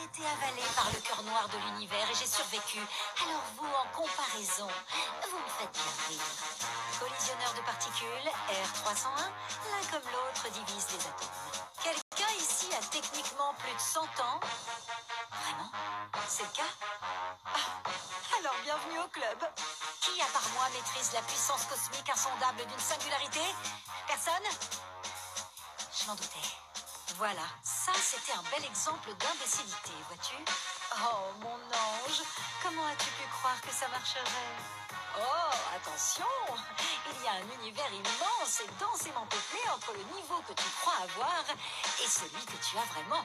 été avalé par le cœur noir de l'univers et j'ai survécu. Alors vous, en comparaison, vous me faites bien rire. Collisionneur de particules, R301, l'un comme l'autre divise les atomes. Quelqu'un ici a techniquement plus de 100 ans? Vraiment? C'est le cas? Ah, alors bienvenue au club. Qui, à part moi, maîtrise la puissance cosmique insondable d'une singularité? Personne? Je m'en doutais. Voilà, ça c'était un bel exemple d'imbécilité, vois-tu? Oh, mon ange, comment as-tu pu croire que ça marcherait? Oh, attention! Il y a un univers immense et densément peuplé entre le niveau que tu crois avoir et celui que tu as vraiment.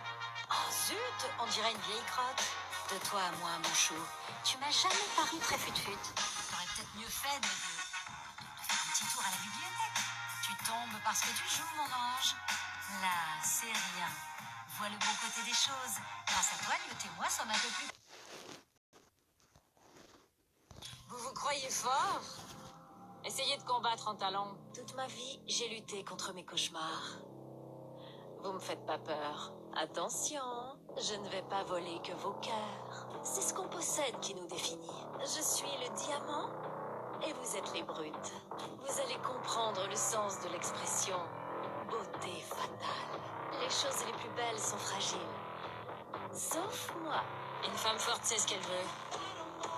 Oh zut, on dirait une vieille crotte. De toi à moi, mon chou, tu m'as jamais paru très fut-fut. T'aurais peut-être mieux fait de faire un petit tour à la bibliothèque. Tu tombes parce que tu joues, mon ange. Là, c'est rien. Vois le bon côté des choses. Grâce à toi, Newt et moi sommes un peu plus... Vous vous croyez fort? Essayez de combattre en talons. Toute ma vie, j'ai lutté contre mes cauchemars. Vous me faites pas peur. Attention, je ne vais pas voler que vos cœurs. C'est ce qu'on possède qui nous définit. Je suis le diamant et vous êtes les brutes. Vous allez comprendre le sens de l'expression beauté fatale. Les choses les plus belles sont fragiles. Sauf moi. Une femme forte sait ce qu'elle veut.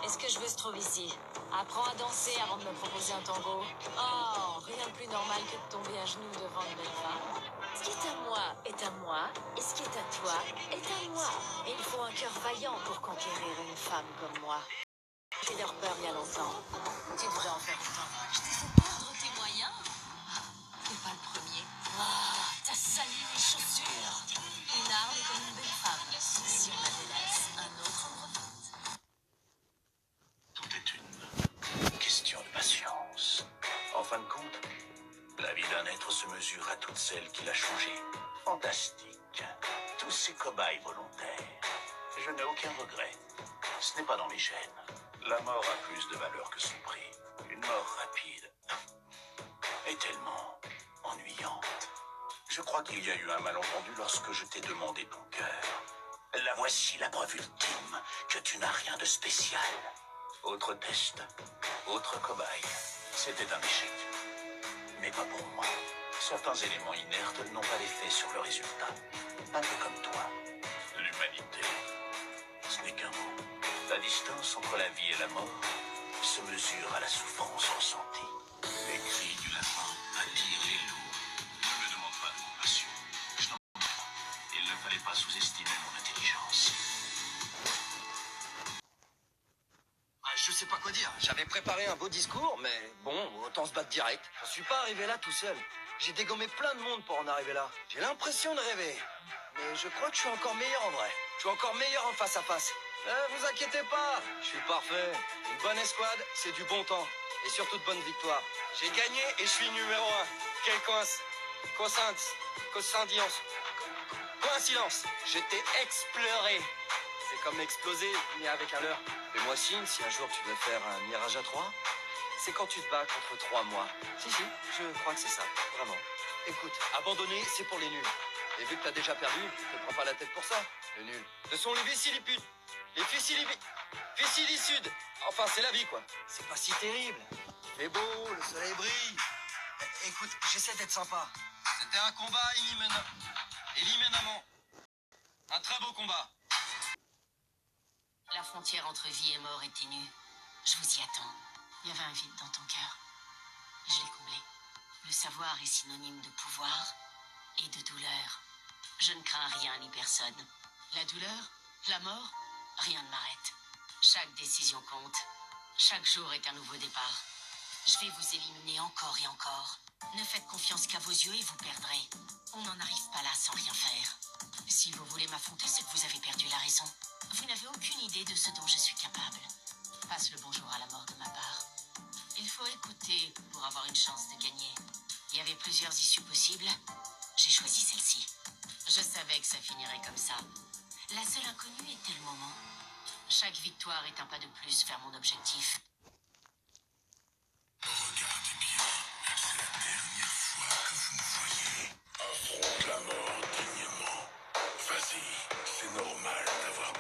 Est-ce que je veux se trouve ici? Apprends à danser avant de me proposer un tango. Oh, rien de plus normal que de tomber à genoux devant une belle femme. Ce qui est à moi est à moi, et ce qui est à toi est à moi. Et il faut un cœur vaillant pour conquérir une femme comme moi. J'ai leur peur bien longtemps. Tu devrais en faire autant. Je t'ai fait perdre tes moyens? T'es pas le premier. Ah, t'as sali mes chaussures. Une arme est comme une belle femme. Si on la délaisse, un autre en profite. Tout est une question de patience. En fin de compte, la vie d'un être se mesure à toutes celles qu'il a changées. Fantastique. Tous ces cobayes volontaires. Je n'ai aucun regret. Ce n'est pas dans mes gènes. La mort a plus de valeur que son prix. Une mort rapide est tellement ennuyante. Je crois qu'il y a eu un malentendu lorsque je t'ai demandé ton cœur. La voici la preuve ultime que tu n'as rien de spécial. Autre test, autre cobaye. C'était un échec. Mais pas pour moi. Certains éléments inertes n'ont pas d'effet sur le résultat. Un peu comme toi. L'humanité, ce n'est qu'un mot. La distance entre la vie et la mort se mesure à la souffrance ressentie. Les cris du lapin attirent les loups. Ne me demande pas de mon passion. Je n'en peux pas. Il ne fallait pas sous-estimer mon intelligence. Je sais pas quoi dire. J'avais préparé un beau discours, mais bon, autant se battre direct. Je suis pas arrivé là tout seul. J'ai dégommé plein de monde pour en arriver là. J'ai l'impression de rêver. Mais je crois que je suis encore meilleur en vrai. Je suis encore meilleur en face à face. Vous inquiétez pas, je suis parfait. Une bonne escouade, c'est du bon temps. Et surtout de bonnes victoires. J'ai gagné et je suis numéro 1. Quelle coïncidence. Coïncidence. J'étais exploré. C'est comme exploser, mais avec un leurre. Fais-moi signe si un jour tu veux faire un mirage à 3. C'est quand tu te bats contre 3 mois. Si, je crois que c'est ça, vraiment. Écoute, abandonner, c'est pour les nuls. Et vu que t'as déjà perdu, ne prends pas la tête pour ça, le nul. Ce sont les vicilipides. Les ficilicides. Enfin, c'est la vie, quoi. C'est pas si terrible. Mais beau, le soleil brille. Écoute, j'essaie d'être sympa. C'était un combat éliminamment. Un très beau combat. La frontière entre vie et mort est ténue. Je vous y attends. Il y avait un vide dans ton cœur. Je l'ai comblé. Le savoir est synonyme de pouvoir et de douleur. Je ne crains rien ni personne. La douleur, la mort, rien ne m'arrête. Chaque décision compte. Chaque jour est un nouveau départ. Je vais vous éliminer encore et encore. Ne faites confiance qu'à vos yeux et vous perdrez. On n'en arrive pas là sans rien faire. Si vous voulez m'affronter, c'est que vous avez perdu la raison. Vous n'avez aucune idée de ce dont je suis capable. Passe le bonjour à la mort de ma part. Il faut écouter pour avoir une chance de gagner. Il y avait plusieurs issues possibles. J'ai choisi celle-ci. Je savais que ça finirait comme ça. La seule inconnue était le moment. Chaque victoire est un pas de plus vers mon objectif. Regardez bien, c'est la dernière fois que vous me voyez. Affronte la mort dignement. Vas-y, c'est normal d'avoir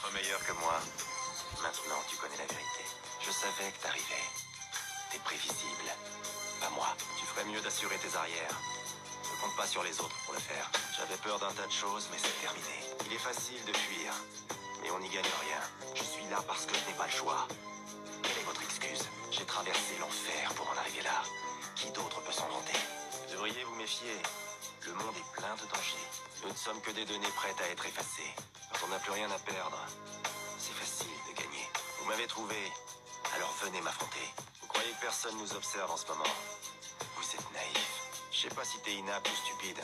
être meilleur que moi. Maintenant, tu connais la vérité. Je savais que t'arrivais. T'es prévisible. Pas moi. Tu ferais mieux d'assurer tes arrières. Ne compte pas sur les autres pour le faire. J'avais peur d'un tas de choses, mais c'est terminé. Il est facile de fuir, mais on n'y gagne rien. Je suis là parce que je n'ai pas le choix. Quelle est votre excuse? J'ai traversé l'enfer pour en arriver là. Qui d'autre peut s'en vanter? Vous devriez vous méfier. Le monde est plein de dangers. Nous ne sommes que des données prêtes à être effacées. Quand on n'a plus rien à perdre, c'est facile de gagner. Vous m'avez trouvé, alors venez m'affronter. Vous croyez que personne nous observe en ce moment? Vous êtes naïf. Je sais pas si t'es inapte ou stupide,